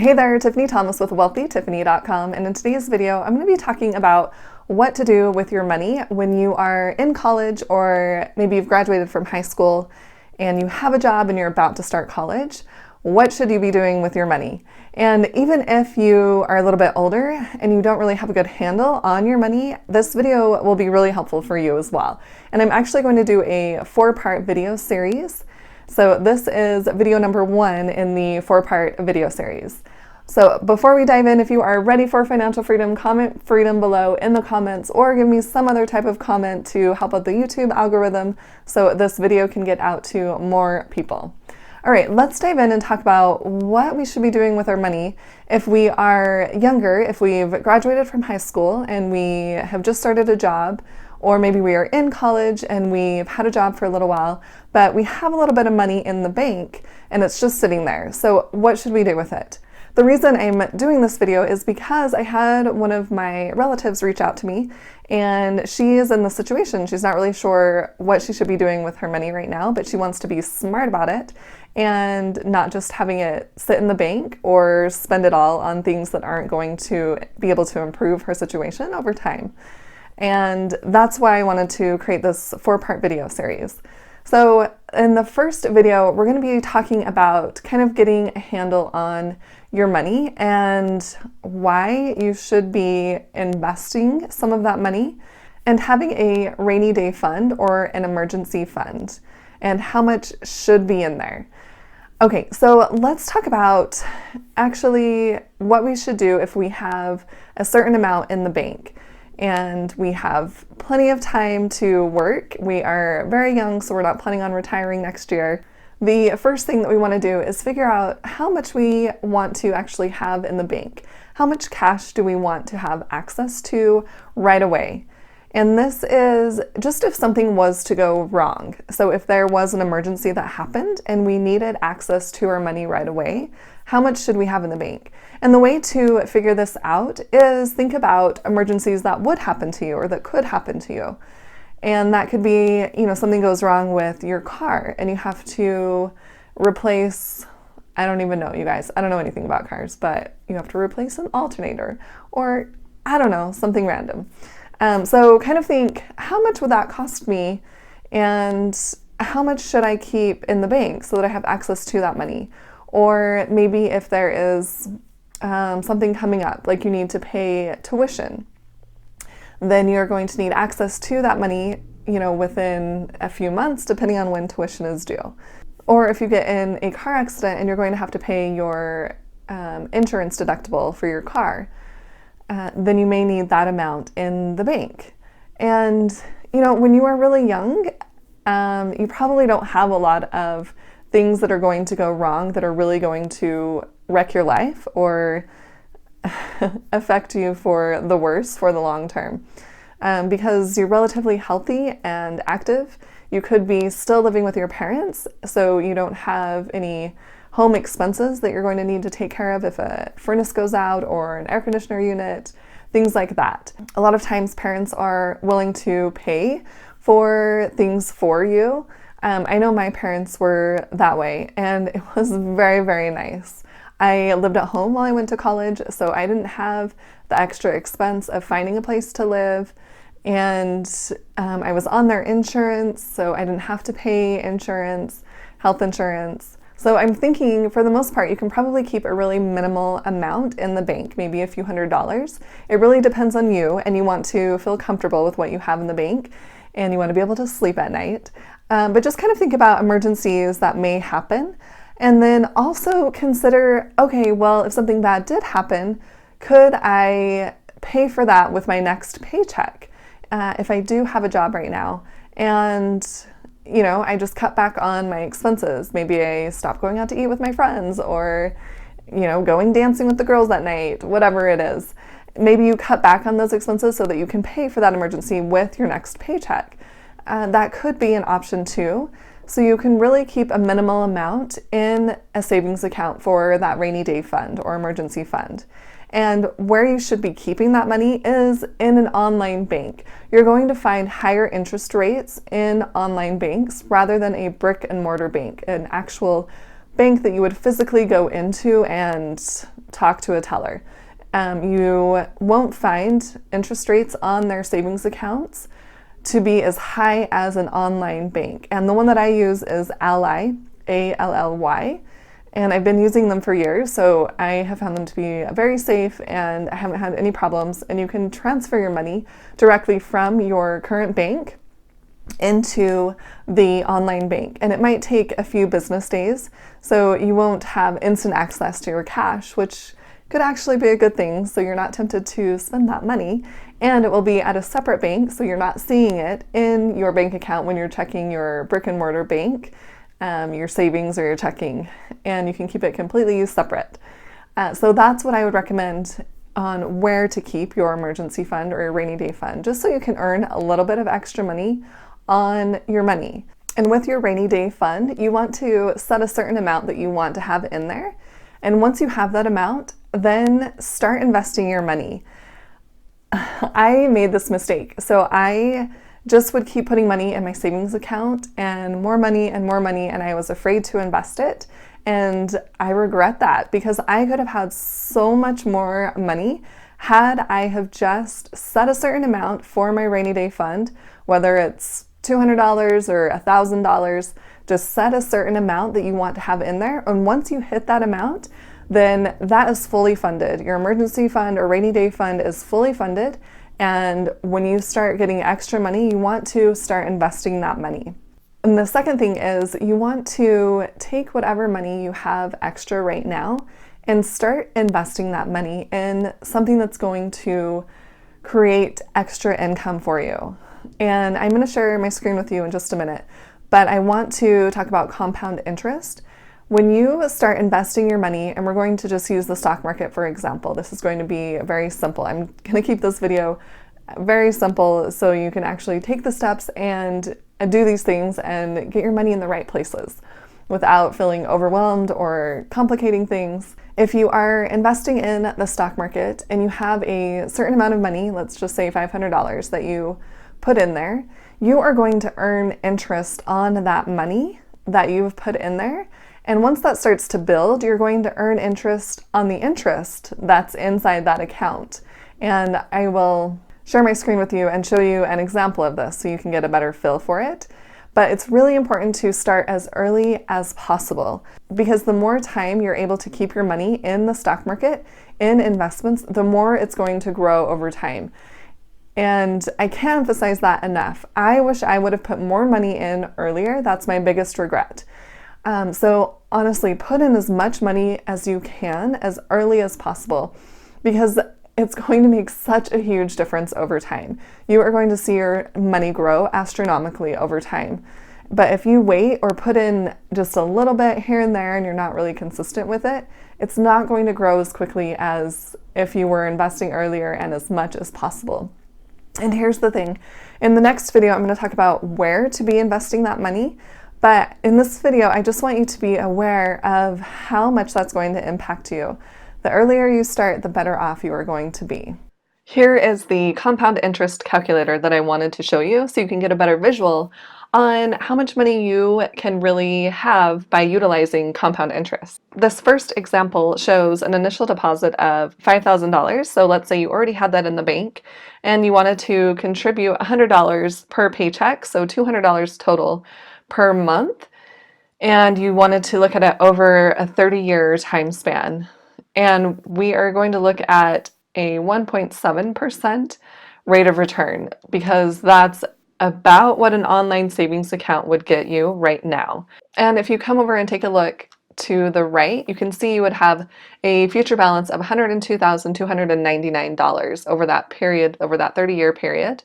Hey there, Tiffany Thomas with WealthyTiffany.com, and in today's video I'm going to be talking about what to do with your money when you are in college, or maybe you've graduated from high school and you have a job and you're about to start college. What should you be doing with your money? And even if you are a little bit older and you don't really have a good handle on your money, this video will be really helpful for you as well. And I'm actually going to do a 4-part video series. So this is video number 1 in the 4-part video series. So before we dive in, if you are ready for financial freedom, comment freedom below in the comments, or give me some other type of comment to help out the YouTube algorithm so this video can get out to more people. All right, let's dive in and talk about what we should be doing with our money if we are younger, if we've graduated from high school and we have just started a job, or maybe we are in college and we've had a job for a little while, but we have a little bit of money in the bank and it's just sitting there. So what should we do with it? The reason I'm doing this video is because I had one of my relatives reach out to me, and she is in the situation. She's not really sure what she should be doing with her money right now, but she wants to be smart about it and not just having it sit in the bank or spend it all on things that aren't going to be able to improve her situation over time. And that's why I wanted to create this 4-part video series. So in the first video, we're going to be talking about kind of getting a handle on your money and why you should be investing some of that money and having a rainy day fund or an emergency fund, and how much should be in there. Okay, so let's talk about actually what we should do if we have a certain amount in the bank and we have plenty of time to work. We are very young, so we're not planning on retiring next year. The first thing that we want to do is figure out how much we want to actually have in the bank. How much cash do we want to have access to right away? And this is just if something was to go wrong. So if there was an emergency that happened and we needed access to our money right away, how much should we have in the bank? And the way to figure this out is think about emergencies that would happen to you or that could happen to you. And that could be, something goes wrong with your car and you have to replace, I don't even know, you guys, I don't know anything about cars, but you have to replace an alternator, or I don't know, something random. So kind of think, how much would that cost me, and how much should I keep in the bank so that I have access to that money? Or maybe if there is something coming up, like you need to pay tuition, then you're going to need access to that money, within a few months, depending on when tuition is due. Or if you get in a car accident and you're going to have to pay your insurance deductible for your car, then you may need that amount in the bank. And, when you are really young, you probably don't have a lot of things that are going to go wrong that are really going to wreck your life or affect you for the worse for the long term. Because you're relatively healthy and active, you could be still living with your parents, so you don't have any home expenses that you're going to need to take care of if a furnace goes out or an air conditioner unit, things like that. A lot of times parents are willing to pay for things for you. I know my parents were that way, and it was very, very nice. I lived at home while I went to college, so I didn't have the extra expense of finding a place to live, and I was on their insurance, so I didn't have to pay insurance, health insurance. So I'm thinking, for the most part, you can probably keep a really minimal amount in the bank, maybe a few $100s. It really depends on you, and you want to feel comfortable with what you have in the bank, and you want to be able to sleep at night. But just kind of think about emergencies that may happen. And then also consider, okay, well, if something bad did happen, could I pay for that with my next paycheck? If I do have a job right now and, I just cut back on my expenses. Maybe I stop going out to eat with my friends, or, going dancing with the girls that night, whatever it is. Maybe you cut back on those expenses so that you can pay for that emergency with your next paycheck. That could be an option too. So you can really keep a minimal amount in a savings account for that rainy day fund or emergency fund. And where you should be keeping that money is in an online bank. You're going to find higher interest rates in online banks rather than a brick and mortar bank, an actual bank that you would physically go into and talk to a teller. You won't find interest rates on their savings accounts to be as high as an online bank. And the one that I use is Ally, A-L-L-Y, and I've been using them for years, so I have found them to be very safe and I haven't had any problems. And you can transfer your money directly from your current bank into the online bank, and it might take a few business days, so you won't have instant access to your cash, which could actually be a good thing, so you're not tempted to spend that money. And it will be at a separate bank, so you're not seeing it in your bank account when you're checking your brick and mortar bank, your savings or your checking, and you can keep it completely separate. So that's what I would recommend on where to keep your emergency fund or your rainy day fund, just so you can earn a little bit of extra money on your money. And with your rainy day fund, you want to set a certain amount that you want to have in there. And once you have that amount, then start investing your money. I made this mistake. So I just would keep putting money in my savings account and more money, and I was afraid to invest it. And I regret that because I could have had so much more money had I have just set a certain amount for my rainy day fund, whether it's $200 or $1,000, just set a certain amount that you want to have in there. And once you hit that amount, then that is fully funded. Your emergency fund or rainy day fund is fully funded. And when you start getting extra money, you want to start investing that money. And the second thing is you want to take whatever money you have extra right now and start investing that money in something that's going to create extra income for you. And I'm going to share my screen with you in just a minute, but I want to talk about compound interest. When you start investing your money, and we're going to just use the stock market for example, this is going to be very simple. I'm going to keep this video very simple so you can actually take the steps and do these things and get your money in the right places without feeling overwhelmed or complicating things. If you are investing in the stock market and you have a certain amount of money, let's just say $500 that you put in there, you are going to earn interest on that money that you've put in there. And once that starts to build, you're going to earn interest on the interest that's inside that account. And I will share my screen with you and show you an example of this so you can get a better feel for it. But it's really important to start as early as possible because the more time you're able to keep your money in the stock market, in investments, the more it's going to grow over time. And I can't emphasize that enough. I wish I would have put more money in earlier. That's my biggest regret. So honestly, put in as much money as you can as early as possible because it's going to make such a huge difference over time. You are going to see your money grow astronomically over time. But if you wait or put in just a little bit here and there and you're not really consistent with it, it's not going to grow as quickly as if you were investing earlier and as much as possible. And here's the thing. In the next video, I'm going to talk about where to be investing that money. But in this video, I just want you to be aware of how much that's going to impact you. The earlier you start, the better off you are going to be. Here is the compound interest calculator that I wanted to show you so you can get a better visual on how much money you can really have by utilizing compound interest. This first example shows an initial deposit of $5,000. So let's say you already had that in the bank and you wanted to contribute $100 per paycheck, so $200 total per month, and you wanted to look at it over a 30-year time span. And we are going to look at a 1.7% rate of return because that's about what an online savings account would get you right now. And if you come over and take a look to the right, you can see you would have a future balance of $102,299 over that period, over that 30-year period.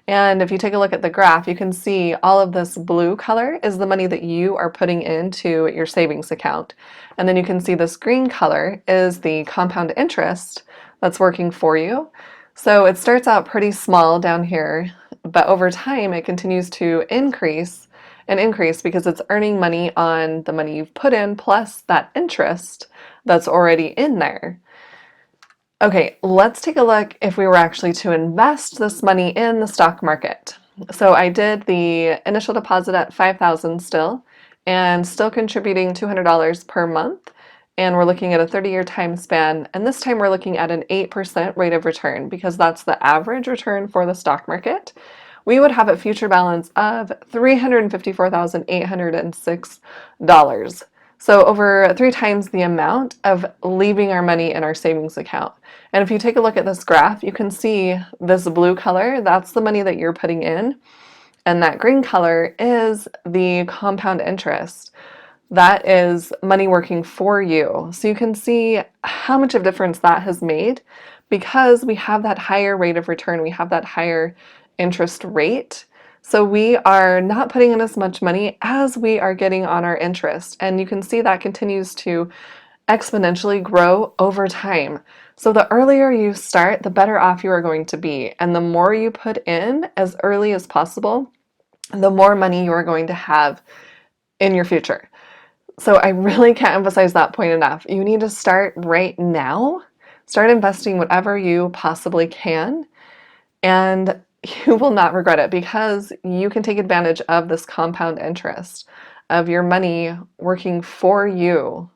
And if you take a look at the graph, you can see all of this blue color is the money that you are putting into your savings account. And then you can see this green color is the compound interest that's working for you. So it starts out pretty small down here, but over time it continues to increase and increase because it's earning money on the money you've put in plus that interest that's already in there. Okay, let's take a look if we were actually to invest this money in the stock market. So I did the initial deposit at $5,000 still, and still contributing $200 per month. And we're looking at a 30-year time span, and this time we're looking at an 8% rate of return because that's the average return for the stock market. We would have a future balance of $354,806. So over 3 times the amount of leaving our money in our savings account. And if you take a look at this graph, you can see this blue color, that's the money that you're putting in. And that green color is the compound interest. That is money working for you. So you can see how much of a difference that has made because we have that higher rate of return. We have that higher interest rate. So we are not putting in as much money as we are getting on our interest. And you can see that continues to exponentially grow over time. So the earlier you start, the better off you are going to be. And the more you put in as early as possible, the more money you are going to have in your future. So I really can't emphasize that point enough. You need to start right now. Start investing whatever you possibly can, and you will not regret it because you can take advantage of this compound interest of your money working for you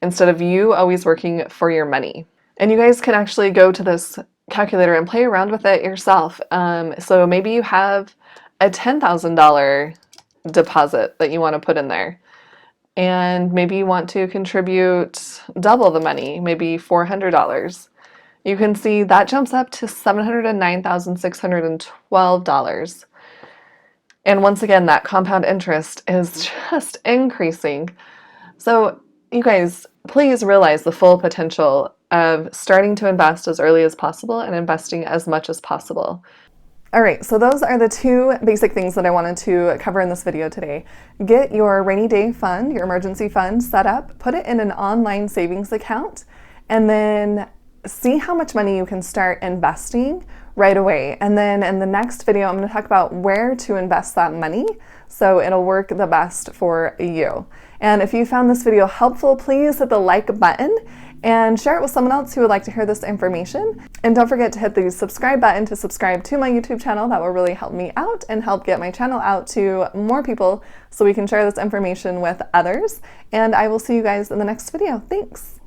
instead of you always working for your money. And you guys can actually go to this calculator and play around with it yourself. So maybe you have a $10,000 deposit that you want to put in there. And maybe you want to contribute double the money, maybe $400. You can see that jumps up to $709,612. And once again, that compound interest is just increasing. So you guys, please realize the full potential of starting to invest as early as possible and investing as much as possible. All right, so those are the 2 basic things that I wanted to cover in this video today. Get your rainy day fund, your emergency fund set up, put it in an online savings account, and then see how much money you can start investing right away. And then in the next video, I'm going to talk about where to invest that money so it'll work the best for you. And if you found this video helpful, please hit the like button and share it with someone else who would like to hear this information. And don't forget to hit the subscribe button to subscribe to my YouTube channel. That will really help me out and help get my channel out to more people so we can share this information with others. And I will see you guys in the next video. Thanks.